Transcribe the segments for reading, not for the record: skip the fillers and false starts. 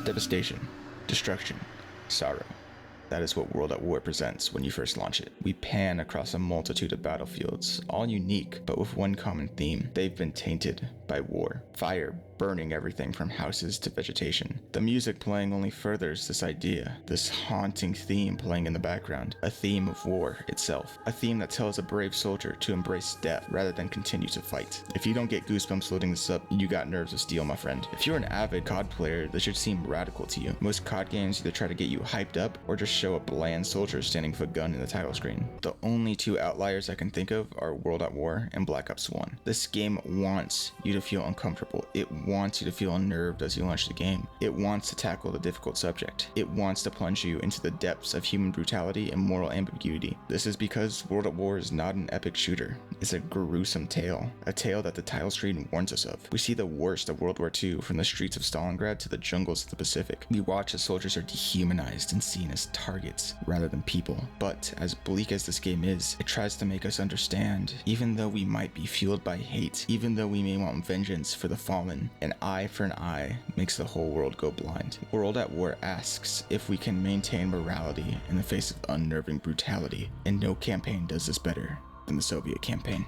Devastation, destruction, sorrow. That is what World at War presents when you first launch it. We pan across a multitude of battlefields, all unique, but with one common theme. They've been tainted by war. Fire burning everything from houses to vegetation. The music playing only furthers this idea, this haunting theme playing in the background, a theme of war itself, a theme that tells a brave soldier to embrace death rather than continue to fight. If you don't get goosebumps loading this up, you got nerves of steel, my friend. If you're an avid COD player, this should seem radical to you. Most COD games either try to get you hyped up or just show a bland soldier standing with a gun in the title screen. The only two outliers I can think of are World at War and Black Ops 1. This game wants you to feel uncomfortable. It wants you to feel unnerved as you launch the game. It wants to tackle the difficult subject. It wants to plunge you into the depths of human brutality and moral ambiguity. This is because World at War is not an epic shooter. It's a gruesome tale, a tale that the title screen warns us of. We see the worst of World War II, from the streets of Stalingrad to the jungles of the Pacific. We watch as soldiers are dehumanized and seen as targets rather than people. But as bleak as this game is, it tries to make us understand, even though we might be fueled by hate, even though we may want vengeance for the fallen, an eye for an eye makes the whole world go blind. World at War asks if we can maintain morality in the face of unnerving brutality, and no campaign does this better than the Soviet campaign.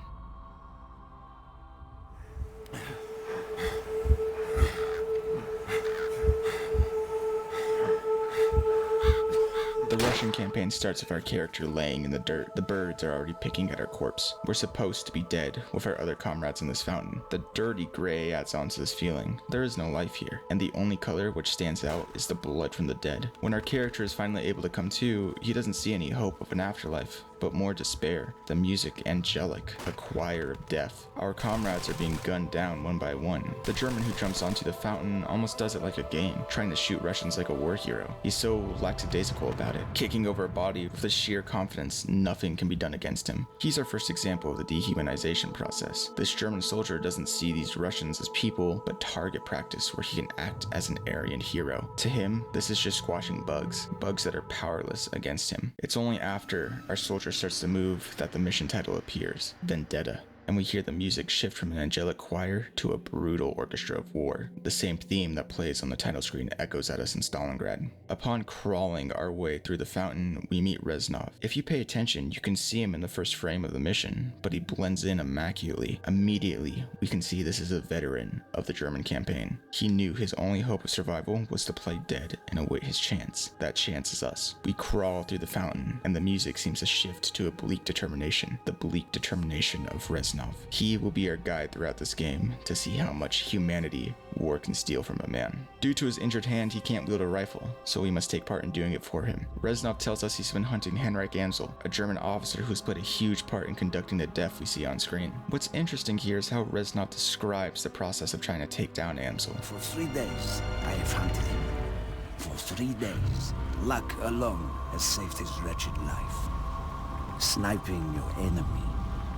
The Russian campaign starts with our character laying in the dirt. The birds are already picking at our corpse. We're supposed to be dead with our other comrades in this fountain. The dirty gray adds on to this feeling. There is no life here, and the only color which stands out is the blood from the dead. When our character is finally able to come to, he doesn't see any hope of an afterlife, but more despair. The music angelic, a choir of death. Our comrades are being gunned down one by one. The German who jumps onto the fountain almost does it like a game, trying to shoot Russians like a war hero. He's so lackadaisical about it, kicking over a body with the sheer confidence nothing can be done against him. He's our first example of the dehumanization process. This German soldier doesn't see these Russians as people, but target practice where he can act as an Aryan hero. To him, this is just squashing bugs that are powerless against him. It's only after our soldier starts to move that the mission title appears, Vendetta. And we hear the music shift from an angelic choir to a brutal orchestra of war. The same theme that plays on the title screen echoes at us in Stalingrad. Upon crawling our way through the fountain, we meet Reznov. If you pay attention, you can see him in the first frame of the mission, but he blends in immaculately. Immediately, we can see this is a veteran of the German campaign. He knew his only hope of survival was to play dead and await his chance. That chance is us. We crawl through the fountain, and the music seems to shift to a bleak determination. The bleak determination of Reznov. He will be our guide throughout this game to see how much humanity war can steal from a man. Due to his injured hand, he can't wield a rifle, so we must take part in doing it for him. Reznov tells us he's been hunting Henrik Amsel, a German officer who's played a huge part in conducting the death we see on screen. What's interesting here is how Reznov describes the process of trying to take down Amsel. For 3 days, I have hunted him. For 3 days, luck alone has saved his wretched life. Sniping your enemy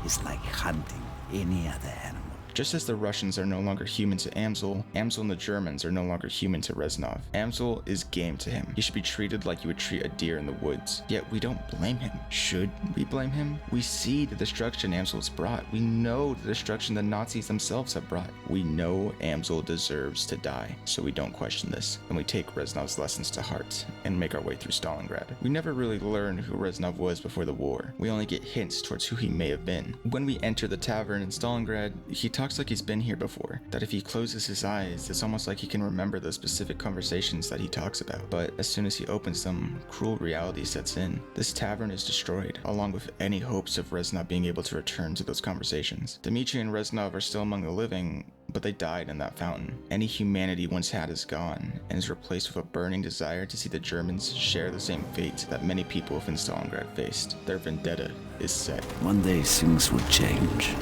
is like hunting any other animal. Just as the Russians are no longer human to Amsel, Amsel and the Germans are no longer human to Reznov. Amsel is game to him. He should be treated like you would treat a deer in the woods. Yet we don't blame him. Should we blame him? We see the destruction Amsel's brought. We know the destruction the Nazis themselves have brought. We know Amsel deserves to die, so we don't question this. And we take Reznov's lessons to heart and make our way through Stalingrad. We never really learn who Reznov was before the war. We only get hints towards who he may have been. When we enter the tavern in Stalingrad, he talks like he's been here before, that if he closes his eyes, it's almost like he can remember the specific conversations that he talks about. But as soon as he opens them, cruel reality sets in. This tavern is destroyed, along with any hopes of Reznov being able to return to those conversations. Dmitri and Reznov are still among the living, but they died in that fountain. Any humanity once had is gone, and is replaced with a burning desire to see the Germans share the same fate that many people within Stalingrad faced. Their vendetta is set. One day things would change.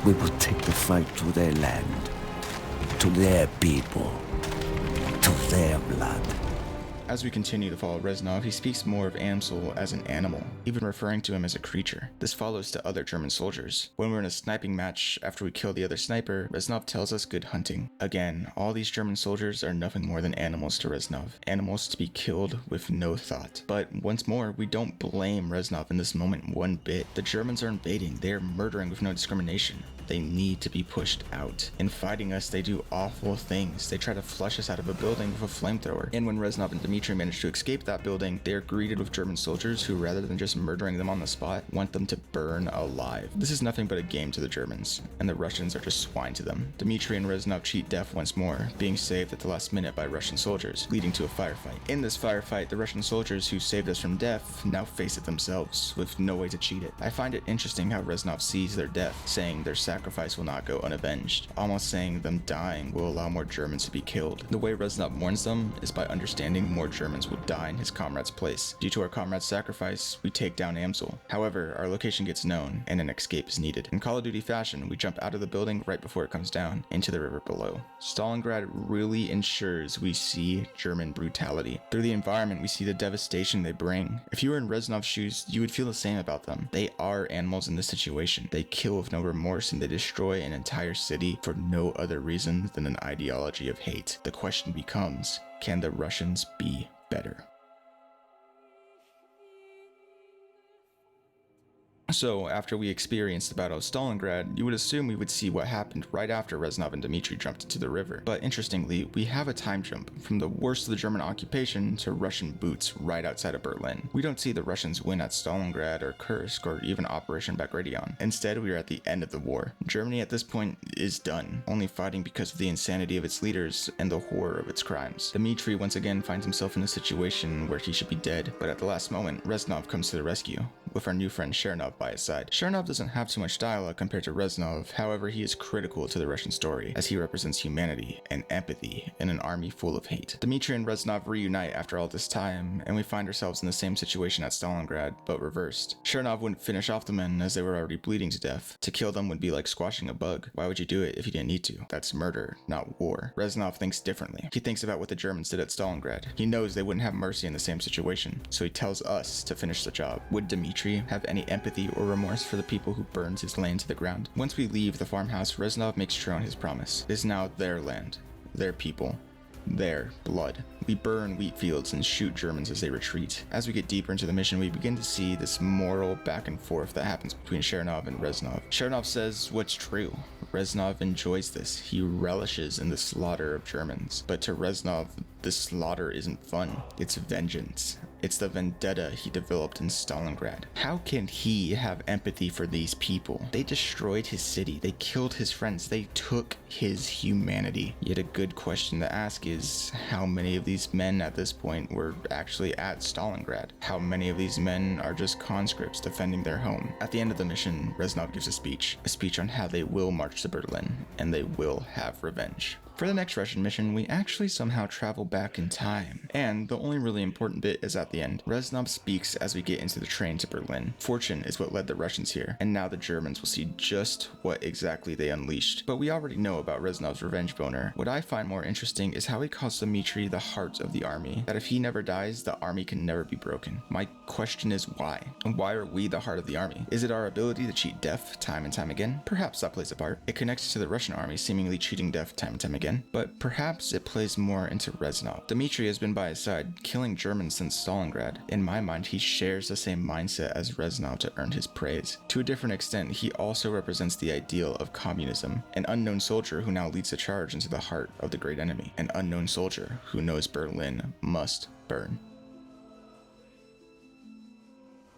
We would take the fight to their land, to their people, to their blood. As we continue to follow Reznov, he speaks more of Amsel as an animal, even referring to him as a creature. This follows to other German soldiers. When we're in a sniping match, after we kill the other sniper, Reznov tells us good hunting. Again, all these German soldiers are nothing more than animals to Reznov. Animals to be killed with no thought. But once more, we don't blame Reznov in this moment one bit. The Germans are invading, they are murdering with no discrimination. They need to be pushed out. In fighting us, they do awful things. They try to flush us out of a building with a flamethrower. And when Reznov and Dmitri manage to escape that building, they are greeted with German soldiers who, rather than just murdering them on the spot, want them to burn alive. This is nothing but a game to the Germans, and the Russians are just swine to them. Dmitri and Reznov cheat death once more, being saved at the last minute by Russian soldiers, leading to a firefight. In this firefight, the Russian soldiers who saved us from death now face it themselves, with no way to cheat it. I find it interesting how Reznov sees their death, saying their sacrifice will not go unavenged, almost saying them dying will allow more Germans to be killed. The way Reznov warns them is by understanding more Germans will die in his comrade's place. Due to our comrade's sacrifice, we take down Amsel. However, our location gets known, and an escape is needed. In Call of Duty fashion, we jump out of the building right before it comes down, into the river below. Stalingrad really ensures we see German brutality. Through the environment, we see the devastation they bring. If you were in Reznov's shoes, you would feel the same about them. They are animals in this situation. They kill with no remorse, and they destroy an entire city for no other reason than an ideology of hate. The question becomes, can the Russians be better? So, after we experienced the Battle of Stalingrad, you would assume we would see what happened right after Reznov and Dmitri jumped into the river. But interestingly, we have a time jump from the worst of the German occupation to Russian boots right outside of Berlin. We don't see the Russians win at Stalingrad or Kursk or even Operation Bagration. Instead, we are at the end of the war. Germany at this point is done, only fighting because of the insanity of its leaders and the horror of its crimes. Dmitri once again finds himself in a situation where he should be dead, but at the last moment, Reznov comes to the rescue, with our new friend Chernov by his side. Chernov doesn't have too much dialogue compared to Reznov, however he is critical to the Russian story, as he represents humanity and empathy in an army full of hate. Dmitri and Reznov reunite after all this time, and we find ourselves in the same situation at Stalingrad, but reversed. Chernov wouldn't finish off the men as they were already bleeding to death. To kill them would be like squashing a bug. Why would you do it if you didn't need to? That's murder, not war. Reznov thinks differently. He thinks about what the Germans did at Stalingrad. He knows they wouldn't have mercy in the same situation, so he tells us to finish the job. Would Dmitri have any empathy or remorse for the people who burned his land to the ground? Once we leave the farmhouse, Reznov makes true on his promise. It is now their land, their people, their blood. We burn wheat fields and shoot Germans as they retreat. As we get deeper into the mission, we begin to see this moral back and forth that happens between Chernov and Reznov. Chernov says what's true. Reznov enjoys this. He relishes in the slaughter of Germans. But to Reznov, this slaughter isn't fun. It's vengeance. It's the vendetta he developed in Stalingrad. How can he have empathy for these people? They destroyed his city. They killed his friends. They took his humanity. Yet a good question to ask is, how many of these men at this point were actually at Stalingrad? How many of these men are just conscripts defending their home? At the end of the mission, Reznov gives a speech on how they will march to Berlin, and they will have revenge. For the next Russian mission, we actually somehow travel back in time. And the only really important bit is at the end. Reznov speaks as we get into the train to Berlin. Fortune is what led the Russians here, and now the Germans will see just what exactly they unleashed. But we already know about Reznov's revenge boner. What I find more interesting is how he calls Dmitri the heart of the army, that if he never dies, the army can never be broken. My question is why? And why are we the heart of the army? Is it our ability to cheat death time and time again? Perhaps that plays a part. It connects to the Russian army seemingly cheating death time and time again. But perhaps it plays more into Reznov. Dmitri has been by his side, killing Germans since Stalingrad. In my mind, he shares the same mindset as Reznov to earn his praise. To a different extent, he also represents the ideal of communism, an unknown soldier who now leads the charge into the heart of the great enemy, an unknown soldier who knows Berlin must burn.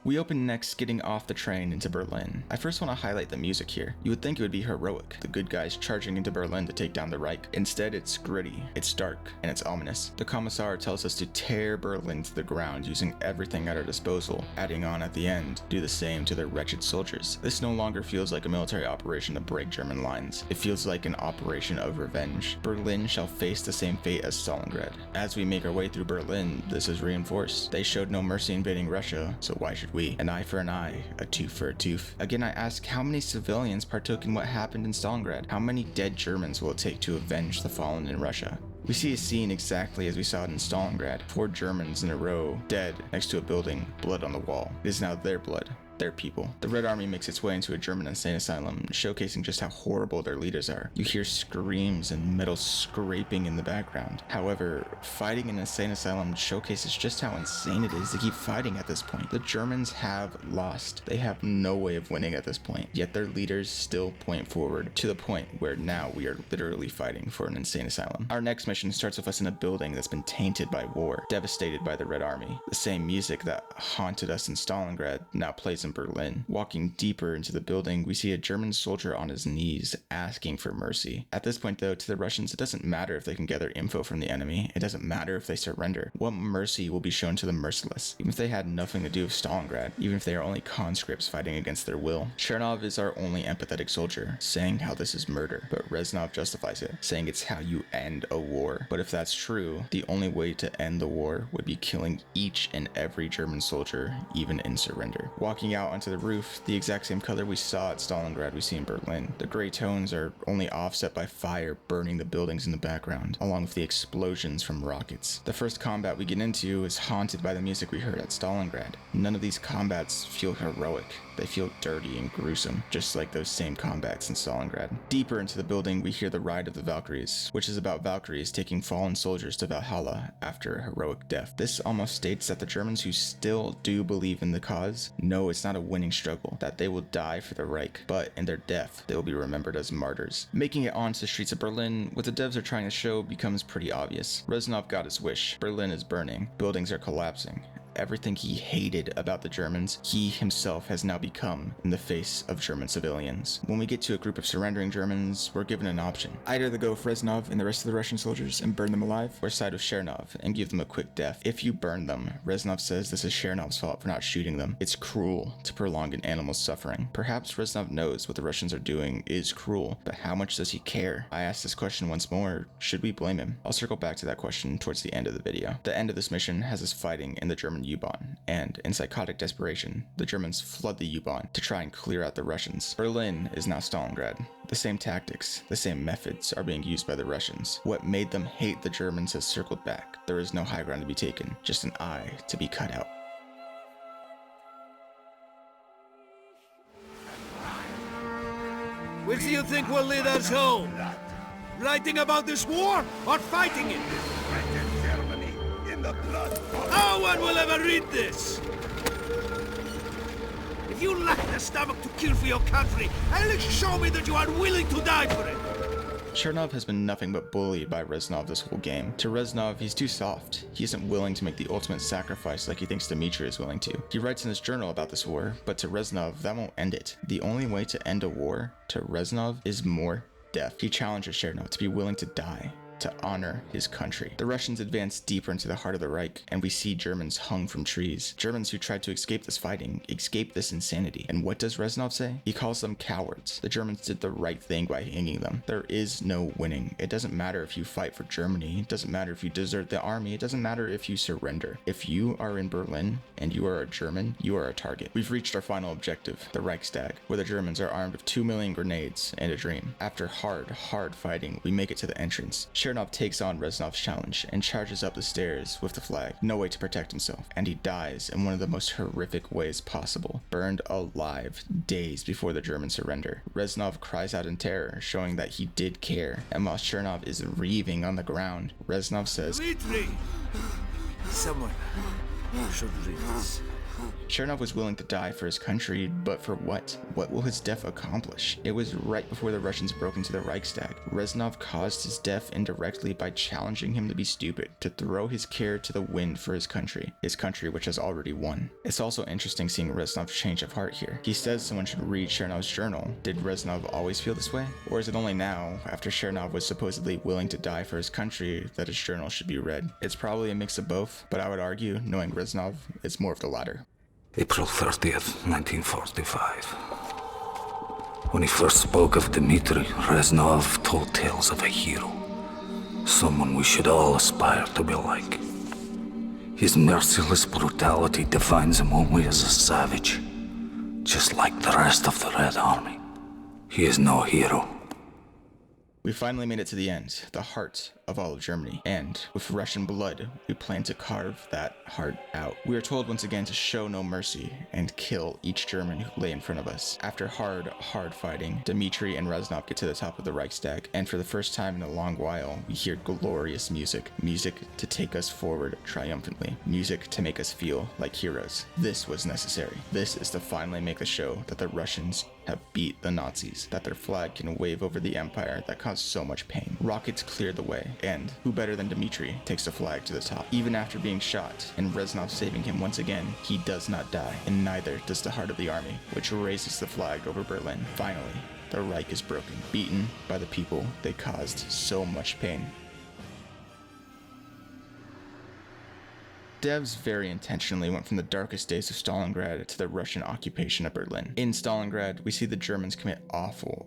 We open next getting off the train into Berlin. I first want to highlight the music here. You would think it would be heroic, the good guys charging into Berlin to take down the Reich. Instead, it's gritty, it's dark, and it's ominous. The Commissar tells us to tear Berlin to the ground using everything at our disposal, adding on at the end, do the same to their wretched soldiers. This no longer feels like a military operation to break German lines. It feels like an operation of revenge. Berlin shall face the same fate as Stalingrad. As we make our way through Berlin, this is reinforced. They showed no mercy invading Russia, so why should we? An eye for an eye, a tooth for a tooth. Again, I ask, how many civilians partook in what happened in Stalingrad? How many dead Germans will it take to avenge the fallen in Russia? We see a scene exactly as we saw it in Stalingrad. 4 Germans in a row, dead, next to a building, blood on the wall. It is now their blood. Their people. The Red Army makes its way into a German insane asylum, showcasing just how horrible their leaders are. You hear screams and metal scraping in the background. However, fighting in an insane asylum showcases just how insane it is to keep fighting at this point. The Germans have lost. They have no way of winning at this point, yet their leaders still point forward, to the point where now we are literally fighting for an insane asylum. Our next mission starts with us in a building that's been tainted by war, devastated by the Red Army. The same music that haunted us in Stalingrad now plays in Berlin. Walking deeper into the building, we see a German soldier on his knees asking for mercy. At this point though, to the Russians, it doesn't matter if they can gather info from the enemy. It doesn't matter if they surrender. What mercy will be shown to the merciless, even if they had nothing to do with Stalingrad, even if they are only conscripts fighting against their will. Chernov is our only empathetic soldier, saying how this is murder, but Reznov justifies it, saying it's how you end a war. But if that's true, the only way to end the war would be killing each and every German soldier, even in surrender. Walking out onto the roof, the exact same color we saw at Stalingrad we see in Berlin. The gray tones are only offset by fire burning the buildings in the background, along with the explosions from rockets. The first combat we get into is haunted by the music we heard at Stalingrad. None of these combats feel heroic. They feel dirty and gruesome, just like those same combats in Stalingrad. Deeper into the building, we hear the Ride of the Valkyries, which is about Valkyries taking fallen soldiers to Valhalla after a heroic death. This almost states that the Germans who still do believe in the cause know it's not a winning struggle, that they will die for the Reich, but in their death, they will be remembered as martyrs. Making it onto the streets of Berlin, what the devs are trying to show becomes pretty obvious. Reznov got his wish. Berlin is burning. Buildings are collapsing. Everything he hated about the Germans, he himself has now become in the face of German civilians. When we get to a group of surrendering Germans, we're given an option. Either to go with Reznov and the rest of the Russian soldiers and burn them alive, or side with Chernov and give them a quick death. If you burn them, Reznov says this is Chernov's fault for not shooting them. It's cruel to prolong an animal's suffering. Perhaps Reznov knows what the Russians are doing is cruel, but how much does he care? I ask this question once more, should we blame him? I'll circle back to that question towards the end of the video. The end of this mission has us fighting in the German U-Bahn, and in psychotic desperation, the Germans flood the U-Bahn to try and clear out the Russians. Berlin is now Stalingrad. The same tactics, the same methods are being used by the Russians. What made them hate the Germans has circled back. There is no high ground to be taken, just an eye to be cut out. Which do you think will lead us home? Writing about this war or fighting it? No one will ever read this! If you lack the stomach to kill for your country, at least show me that you are willing to die for it! Chernov has been nothing but bullied by Reznov this whole game. To Reznov, he's too soft. He isn't willing to make the ultimate sacrifice like he thinks Dmitri is willing to. He writes in his journal about this war, but to Reznov, that won't end it. The only way to end a war, to Reznov, is more death. He challenges Chernov to be willing to die, to honor his country. The Russians advance deeper into the heart of the Reich, and we see Germans hung from trees. Germans who tried to escape this fighting, escape this insanity. And what does Reznov say? He calls them cowards. The Germans did the right thing by hanging them. There is no winning. It doesn't matter if you fight for Germany. It doesn't matter if you desert the army. It doesn't matter if you surrender. If you are in Berlin and you are a German, you are a target. We've reached our final objective, the Reichstag, where the Germans are armed with 2 million grenades and a dream. After hard fighting, we make it to the entrance. Chernov takes on Reznov's challenge and charges up the stairs with the flag. No way to protect himself, and he dies in one of the most horrific ways possible, burned alive days before the German surrender. Reznov cries out in terror, showing that he did care, and while Chernov is wreathing on the ground, Reznov says, Dmitri! Someone should read this. Chernov was willing to die for his country, but for what? What will his death accomplish? It was right before the Russians broke into the Reichstag. Reznov caused his death indirectly by challenging him to be stupid, to throw his care to the wind for his country which has already won. It's also interesting seeing Reznov's change of heart here. He says someone should read Chernov's journal. Did Reznov always feel this way? Or is it only now, after Chernov was supposedly willing to die for his country, that his journal should be read? It's probably a mix of both, but I would argue, knowing Reznov, it's more of the latter. April 30th, 1945. When he first spoke of Dmitri, Reznov told tales of a hero. Someone we should all aspire to be like. His merciless brutality defines him only as a savage. Just like the rest of the Red Army. He is no hero. We finally made it to the end, the heart of all of Germany, and with Russian blood, we plan to carve that heart out. We are told once again to show no mercy and kill each German who lay in front of us. After hard fighting, Dmitri and Reznov get to the top of the Reichstag, and for the first time in a long while, we hear glorious music. Music to take us forward triumphantly. Music to make us feel like heroes. This was necessary. This is to finally make the show that the Russians have beat the Nazis, that their flag can wave over the empire that caused so much pain. Rockets clear the way, and who better than Dmitri takes the flag to the top. Even after being shot and Reznov saving him once again, he does not die, and neither does the heart of the army, which raises the flag over Berlin. Finally, the Reich is broken, beaten by the people they caused so much pain. Devs very intentionally went from the darkest days of Stalingrad to the Russian occupation of Berlin. In Stalingrad, we see the Germans commit awful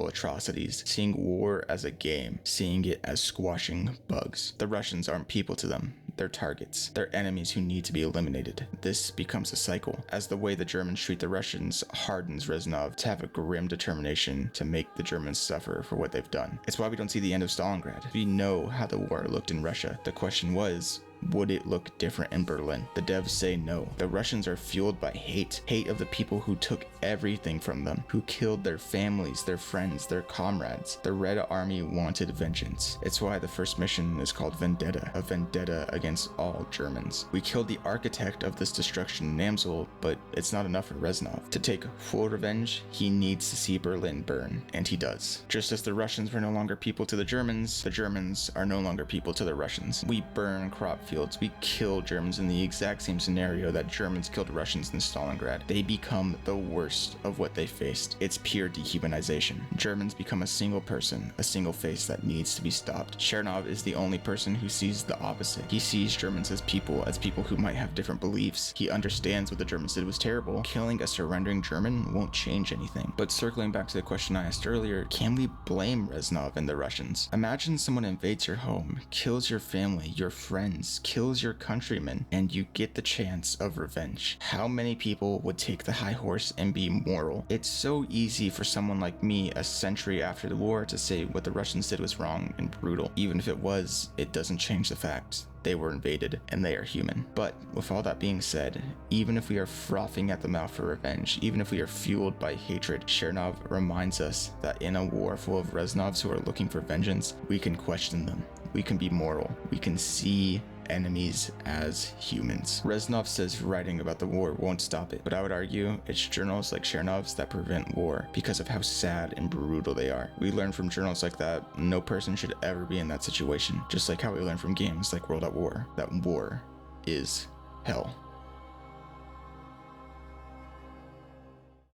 atrocities, seeing war as a game, seeing it as squashing bugs. The Russians aren't people to them. They're targets. They're enemies who need to be eliminated. This becomes a cycle, as the way the Germans treat the Russians hardens Reznov to have a grim determination to make the Germans suffer for what they've done. It's why we don't see the end of Stalingrad. We know how the war looked in Russia. The question was, would it look different in Berlin? The devs say no. The Russians are fueled by hate of the people who took everything from them, who killed their families, their friends, their comrades. The Red Army wanted vengeance. It's why the first mission is called Vendetta, a vendetta against all Germans. We killed the architect of this destruction, Namsel, but it's not enough for Reznov. To take full revenge, he needs to see Berlin burn, and he does. Just as the Russians were no longer people to the Germans are no longer people to the Russians. We burn crop fields. We kill Germans in the exact same scenario that Germans killed Russians in Stalingrad. They become the worst of what they faced. It's pure dehumanization. Germans become a single person, a single face that needs to be stopped. Chernov is the only person who sees the opposite. He sees Germans as people who might have different beliefs. He understands what the Germans did was terrible. Killing a surrendering German won't change anything. But circling back to the question I asked earlier, can we blame Reznov and the Russians? Imagine someone invades your home, kills your family, your friends, kills your countrymen, and you get the chance of revenge. How many people would take the high horse and be moral? It's so easy for someone like me a century after the war to say what the Russians did was wrong and brutal. Even if it was, it doesn't change the fact they were invaded and they are human. But with all that being said, even if we are frothing at the mouth for revenge, even if we are fueled by hatred, Chernov reminds us that in a war full of Reznovs who are looking for vengeance, we can question them. We can be moral. We can see enemies as humans. Reznov says writing about the war won't stop it, but I would argue it's journals like Chernov's that prevent war because of how sad and brutal they are. We learn from journals like that no person should ever be in that situation, just like how we learn from games like World at War that war is hell.